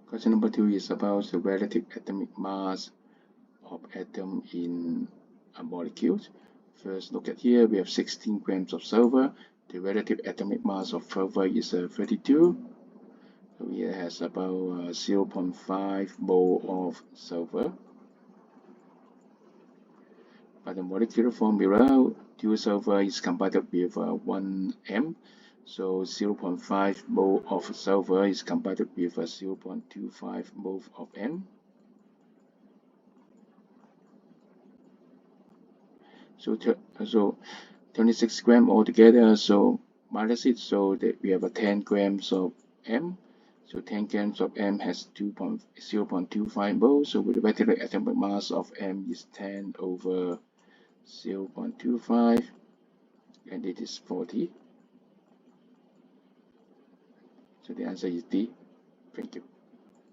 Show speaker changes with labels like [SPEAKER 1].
[SPEAKER 1] Question number 2 is about the relative atomic mass of atom in a molecule. First, look at here, we have 16 grams of sulfur. The relative atomic mass of sulfur is 32. So here has about 0.5 mole of sulfur. By the molecular formula, pure sulfur is combined with 1 m. So 0.5 mole of sulfur is combined with 0.25 mole of m. So 26 grams altogether, so minus it, so that we have a 10 grams of m. So 10 grams of m has 0.25 moles, so with the relative atomic mass of m is 10 over 0.25, and it is 40. So the answer is D. Thank you.